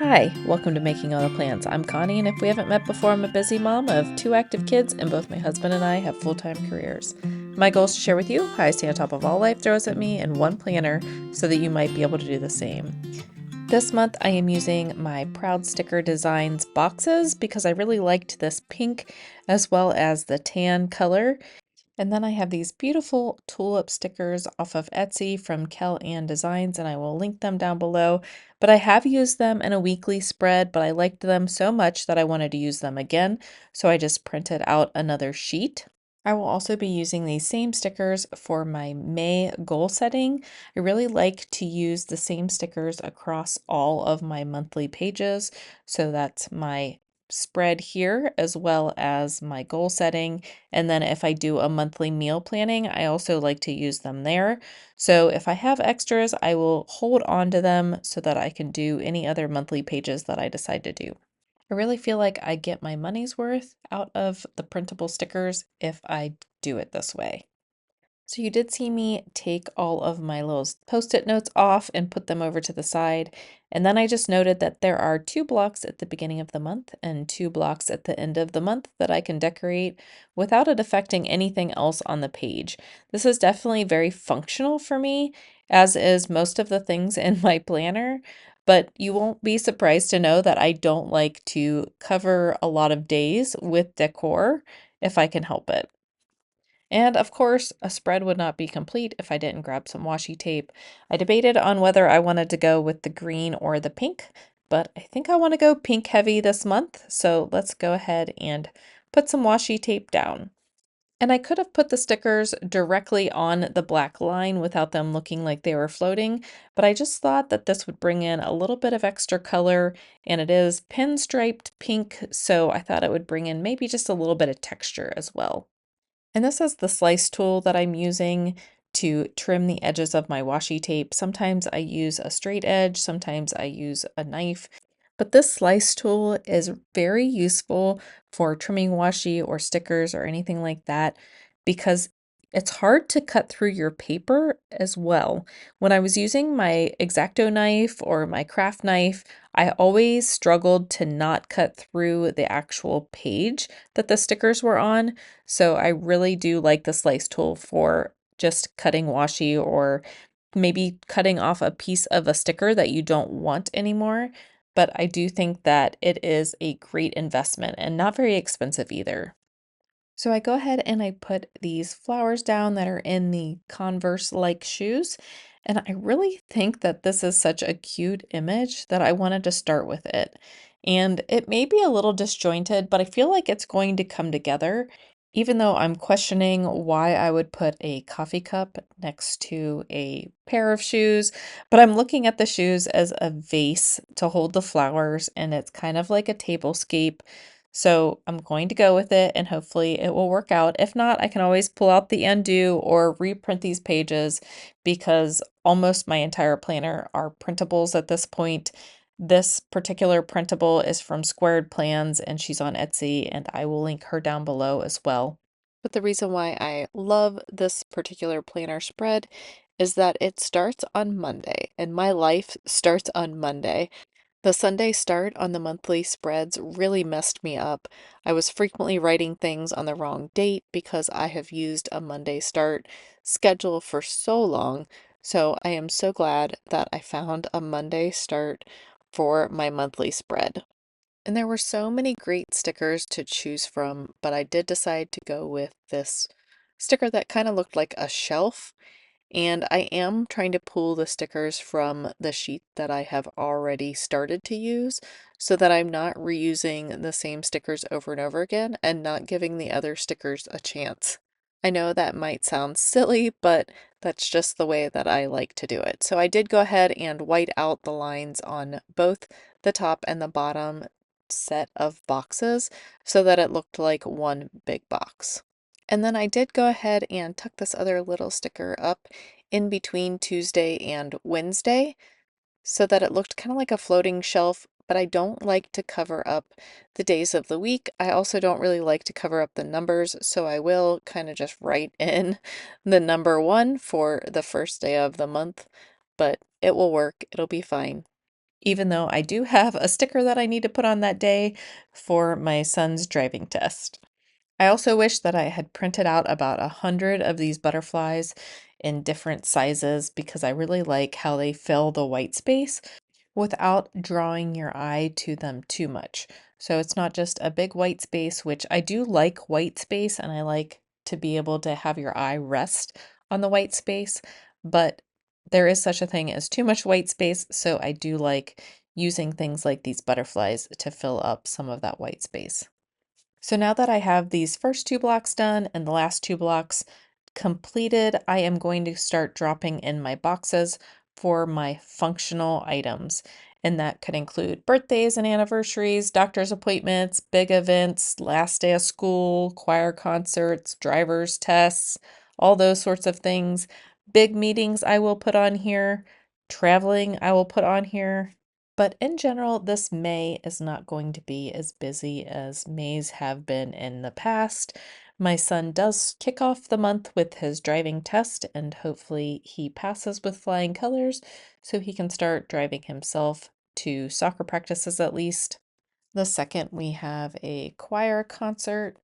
Hi, welcome to Making All the Plans. I'm Connie, and if we haven't met before, I'm a busy mom of two active kids, and both my husband and I have full-time careers. My goal is to share with you how I stay on top of all life throws at me in one planner so that you might be able to do the same. This month, I am using my Proud Sticker Designs boxes because I really liked this pink as well as the tan color. And then I have these beautiful tulip stickers off of Etsy from Kel Ann Designs, and I will link them down below. But I have used them in a weekly spread, but I liked them so much that I wanted to use them again, so I just printed out another sheet. I will also be using these same stickers for my May goal setting. I really like to use the same stickers across all of my monthly pages. So that's my spread here as well as my goal setting. And then if I do a monthly meal planning, I also like to use them there. So if I have extras, I will hold on to them so that I can do any other monthly pages that I decide to do. I really feel like I get my money's worth out of the printable stickers if I do it this way. So you did see me take all of my little post-it notes off and put them over to the side. And then I just noted that there are 2 blocks at the beginning of the month and 2 blocks at the end of the month that I can decorate without it affecting anything else on the page. This is definitely very functional for me, as is most of the things in my planner. But you won't be surprised to know that I don't like to cover a lot of days with decor if I can help it. And of course, a spread would not be complete if I didn't grab some washi tape. I debated on whether I wanted to go with the green or the pink, but I think I want to go pink heavy this month, so let's go ahead and put some washi tape down. And I could have put the stickers directly on the black line without them looking like they were floating, but I just thought that this would bring in a little bit of extra color, and it is pinstriped pink, so I thought it would bring in maybe just a little bit of texture as well. And this is the slice tool that I'm using to trim the edges of my washi tape. Sometimes I use a straight edge, sometimes I use a knife, but this slice tool is very useful for trimming washi or stickers or anything like that because it's hard to cut through your paper as well. When I was using my X-Acto knife or my craft knife, I always struggled to not cut through the actual page that the stickers were on. So I really do like the slice tool for just cutting washi or maybe cutting off a piece of a sticker that you don't want anymore. But I do think that it is a great investment and not very expensive either. So I go ahead and I put these flowers down that are in the Converse-like shoes. And I really think that this is such a cute image that I wanted to start with it. And it may be a little disjointed, but I feel like it's going to come together, even though I'm questioning why I would put a coffee cup next to a pair of shoes. But I'm looking at the shoes as a vase to hold the flowers, and it's kind of like a tablescape. So I'm going to go with it and hopefully it will work out. If not, I can always pull out the undo or reprint these pages because almost my entire planner are printables at this point. This particular printable is from Squared Plans and she's on Etsy, and I will link her down below as well. But the reason why I love this particular planner spread is that it starts on Monday and my life starts on Monday. The Sunday start on the monthly spreads really messed me up. I was frequently writing things on the wrong date because I have used a Monday start schedule for so long. So I am so glad that I found a Monday start for my monthly spread. And there were so many great stickers to choose from, but I did decide to go with this sticker that kind of looked like a shelf, and I am trying to pull the stickers from the sheet that I have already started to use so that I'm not reusing the same stickers over and over again and not giving the other stickers a chance. I know that might sound silly, but that's just the way that I like to do it. So I did go ahead and white out the lines on both the top and the bottom set of boxes so that it looked like one big box. And then I did go ahead and tuck this other little sticker up in between Tuesday and Wednesday so that it looked kind of like a floating shelf, but I don't like to cover up the days of the week. I also don't really like to cover up the numbers, so I will kind of just write in the number 1 for the first day of the month, but it will work. It'll be fine. even though I do have a sticker that I need to put on that day for my son's driving test. I also wish that I had printed out about 100 of these butterflies in different sizes because I really like how they fill the white space without drawing your eye to them too much. So it's not just a big white space, which I do like white space and I like to be able to have your eye rest on the white space, but there is such a thing as too much white space. So I do like using things like these butterflies to fill up some of that white space. So now that I have these first two blocks done and the last two blocks completed, I am going to start dropping in my boxes for my functional items. And that could include birthdays and anniversaries, doctor's appointments, big events, last day of school, choir concerts, driver's tests, all those sorts of things. Big meetings I will put on here, traveling I will put on here. But in general, this May is not going to be as busy as Mays have been in the past. My son does kick off the month with his driving test, and hopefully he passes with flying colors so he can start driving himself to soccer practices at least. The second, we have a choir concert.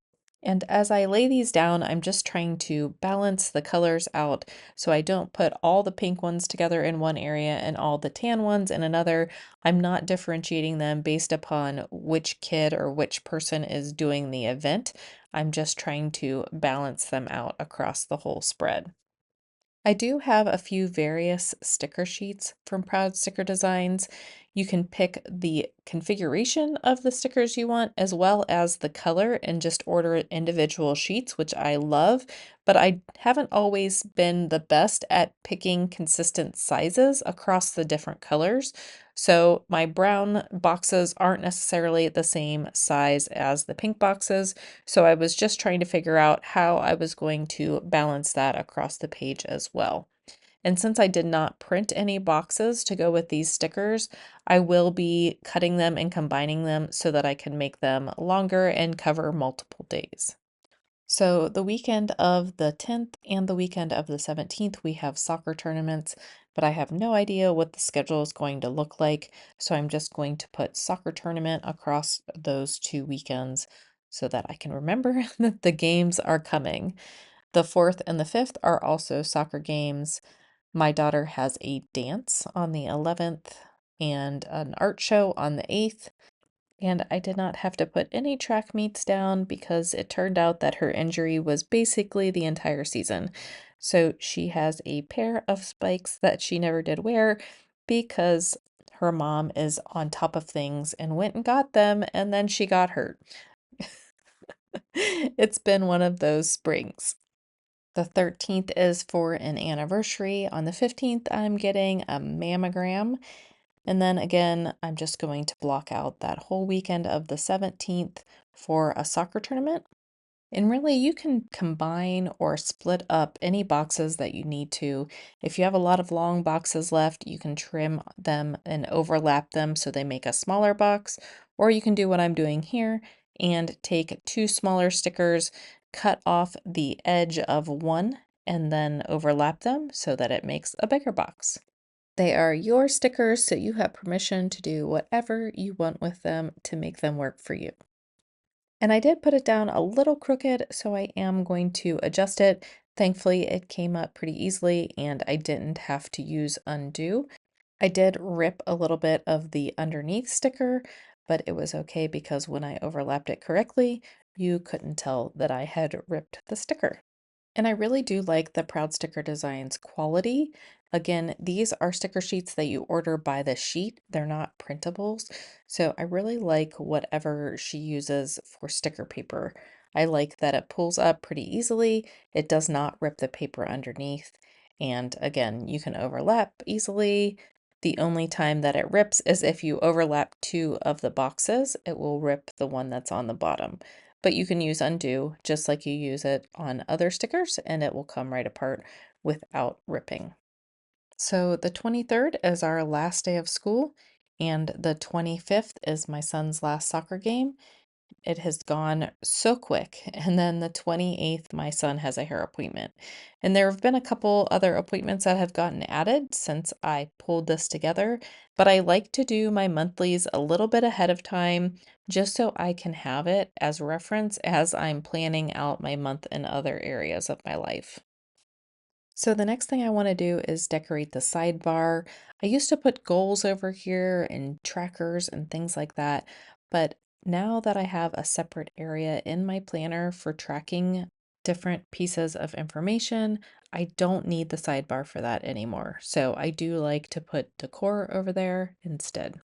And as I lay these down, I'm just trying to balance the colors out so I don't put all the pink ones together in one area and all the tan ones in another. I'm not differentiating them based upon which kid or which person is doing the event. I'm just trying to balance them out across the whole spread. I do have a few various sticker sheets from Proud Sticker Designs. You can pick the configuration of the stickers you want as well as the color and just order individual sheets, which I love, but I haven't always been the best at picking consistent sizes across the different colors. So my brown boxes aren't necessarily the same size as the pink boxes. So I was just trying to figure out how I was going to balance that across the page as well. And since I did not print any boxes to go with these stickers, I will be cutting them and combining them so that I can make them longer and cover multiple days. So the weekend of the 10th and the weekend of the 17th, we have soccer tournaments, but I have no idea what the schedule is going to look like. So I'm just going to put soccer tournament across those 2 weekends so that I can remember that the games are coming. The 4th and the 5th are also soccer games. My daughter has a dance on the 11th and an art show on the 8th. And I did not have to put any track meets down because it turned out that her injury was basically the entire season. So she has a pair of spikes that she never did wear because her mom is on top of things and went and got them, and then she got hurt. It's been one of those springs. The 13th is for an anniversary. On the 15th, I'm getting a mammogram. And then again, I'm just going to block out that whole weekend of the 17th for a soccer tournament. And really, you can combine or split up any boxes that you need to. If you have a lot of long boxes left, you can trim them and overlap them so they make a smaller box. Or you can do what I'm doing here and take two smaller stickers, cut off the edge of one, and then overlap them so that it makes a bigger box. They are your stickers, so you have permission to do whatever you want with them to make them work for you. And I did put it down a little crooked, so I am going to adjust it. Thankfully, it came up pretty easily and I didn't have to use undo. I did rip a little bit of the underneath sticker, but it was okay because when I overlapped it correctly, you couldn't tell that I had ripped the sticker. And I really do like the Proud Sticker Designs quality. Again, these are sticker sheets that you order by the sheet. They're not printables. So I really like whatever she uses for sticker paper. I like that it pulls up pretty easily. It does not rip the paper underneath. And again, you can overlap easily. The only time that it rips is if you overlap two of the boxes, it will rip the one that's on the bottom, but you can use undo just like you use it on other stickers and it will come right apart without ripping. So the 23rd is our last day of school and the 25th is my son's last soccer game. It has gone so quick. And then the 28th, my son has a hair appointment. And there have been a couple other appointments that have gotten added since I pulled this together, but I like to do my monthlies a little bit ahead of time just so I can have it as reference as I'm planning out my month in other areas of my life. So the next thing I want to do is decorate the sidebar. I used to put goals over here and trackers and things like that, but now that I have a separate area in my planner for tracking different pieces of information, I don't need the sidebar for that anymore. So I do like to put decor over there instead.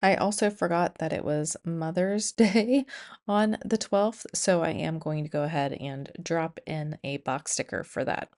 I also forgot that it was Mother's Day on the 12th, so I am going to go ahead and drop in a box sticker for that.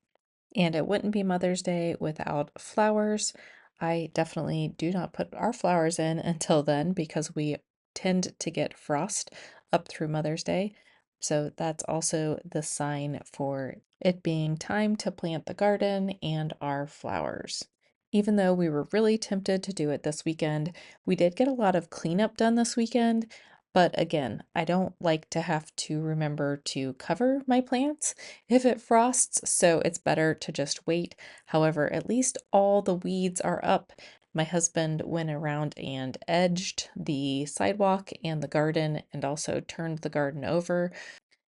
And it wouldn't be Mother's Day without flowers. I definitely do not put our flowers in until then because we tend to get frost up through Mother's Day. So that's also the sign for it being time to plant the garden and our flowers. Even though we were really tempted to do it this weekend, we did get a lot of cleanup done this weekend. But again, I don't like to have to remember to cover my plants if it frosts, so it's better to just wait. However, at least all the weeds are up. My husband went around and edged the sidewalk and the garden and also turned the garden over.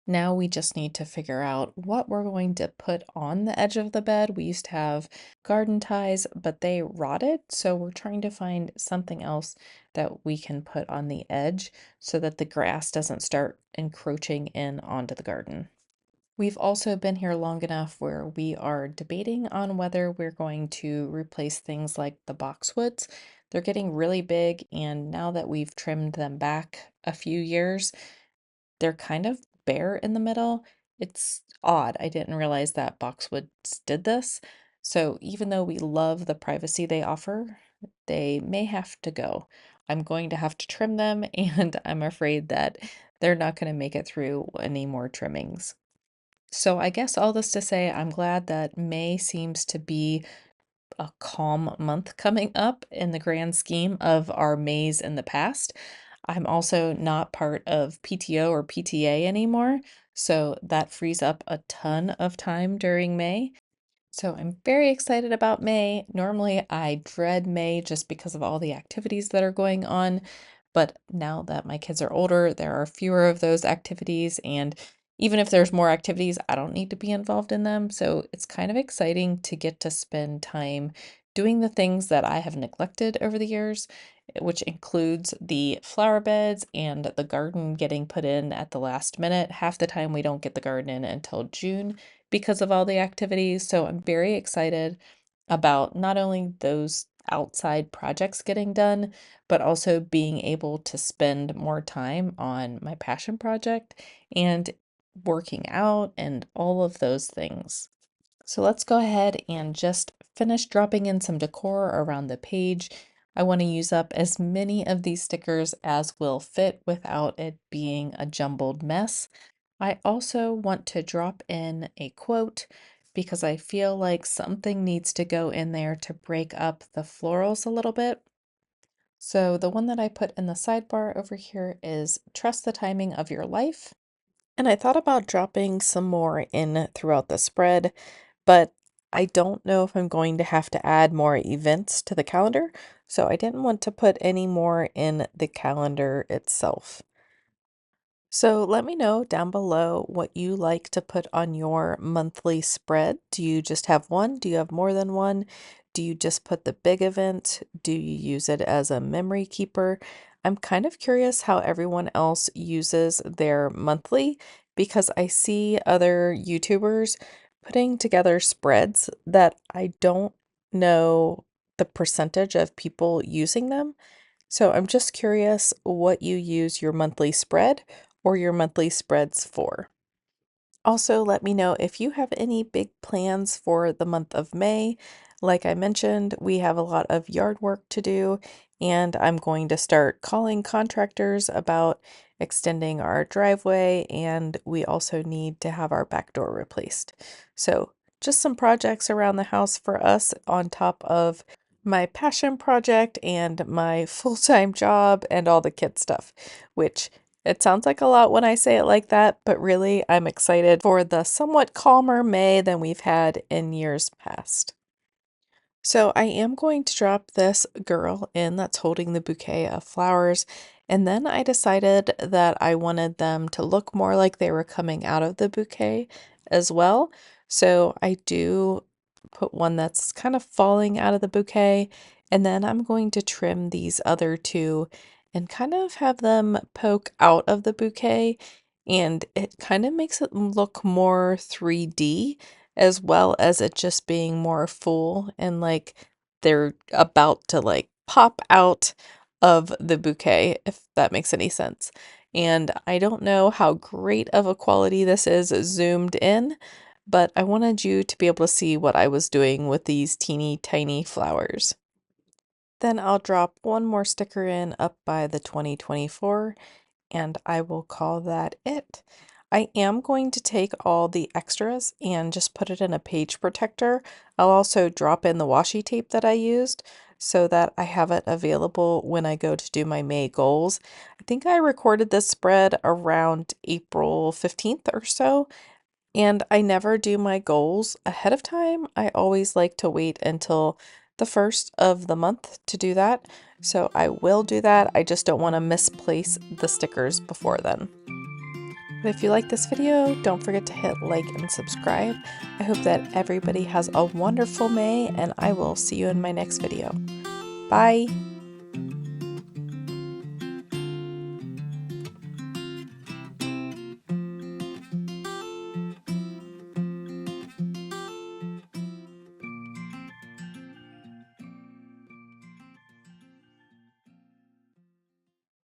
Now we just need to figure out what we're going to put on the edge of the bed. We used to have garden ties, but they rotted, so we're trying to find something else that we can put on the edge so that the grass doesn't start encroaching in onto the garden. We've also been here long enough where we are debating on whether we're going to replace things like the boxwoods. They're getting really big, and now that we've trimmed them back a few years, they're kind of bare in the middle. It's odd. I didn't realize that boxwoods did this. So even though we love the privacy they offer, they may have to go. I'm going to have to trim them, and I'm afraid that they're not going to make it through any more trimmings. So I guess all this to say, I'm glad that May seems to be a calm month coming up in the grand scheme of our Mays in the past. I'm also not part of PTO or PTA anymore, so that frees up a ton of time during May. So I'm very excited about May. Normally, I dread May just because of all the activities that are going on. But now that my kids are older, there are fewer of those activities. And even if there's more activities, I don't need to be involved in them. So it's kind of exciting to get to spend time doing the things that I have neglected over the years, which includes the flower beds and the garden getting put in at the last minute. Half the time, we don't get the garden in until June because of all the activities. So I'm very excited about not only those outside projects getting done, but also being able to spend more time on my passion project and working out and all of those things. So let's go ahead and just finish dropping in some decor around the page. I want to use up as many of these stickers as will fit without it being a jumbled mess. I also want to drop in a quote because I feel like something needs to go in there to break up the florals a little bit. So the one that I put in the sidebar over here is trust the timing of your life. And I thought about dropping some more in throughout the spread, but I don't know if I'm going to have to add more events to the calendar, so I didn't want to put any more in the calendar itself. So let me know down below what you like to put on your monthly spread. Do you just have one? Do you have more than one? Do you just put the big event? Do you use it as a memory keeper? I'm kind of curious how everyone else uses their monthly because I see other YouTubers putting together spreads that I don't know the percentage of people using them. So I'm just curious what you use your monthly spread or your monthly spreads for. Also, let me know if you have any big plans for the month of May. Like I mentioned, we have a lot of yard work to do, and I'm going to start calling contractors about extending our driveway, and we also need to have our back door replaced. So, just some projects around the house for us on top of my passion project and my full-time job and all the kid stuff, which It sounds like a lot when I say it like that, but really I'm excited for the somewhat calmer May than we've had in years past. So I am going to drop this girl in that's holding the bouquet of flowers. And then I decided that I wanted them to look more like they were coming out of the bouquet as well. So I do put one that's kind of falling out of the bouquet. And then I'm going to trim these other two and kind of have them poke out of the bouquet. And it kind of makes it look more 3D, as well as it just being more full and like they're about to like pop out of the bouquet, if that makes any sense. And I don't know how great of a quality this is zoomed in, but I wanted you to be able to see what I was doing with these teeny tiny flowers. Then I'll drop one more sticker in up by the 2024, and I will call that it. I am going to take all the extras and just put it in a page protector. I'll also drop in the washi tape that I used so that I have it available when I go to do my May goals. I think I recorded this spread around April 15th or so, and I never do my goals ahead of time. I always like to wait until the first of the month to do that. So I will do that. I just don't want to misplace the stickers before then. But if you like this video, don't forget to hit like and subscribe. I hope that everybody has a wonderful May, and I will see you in my next video. Bye!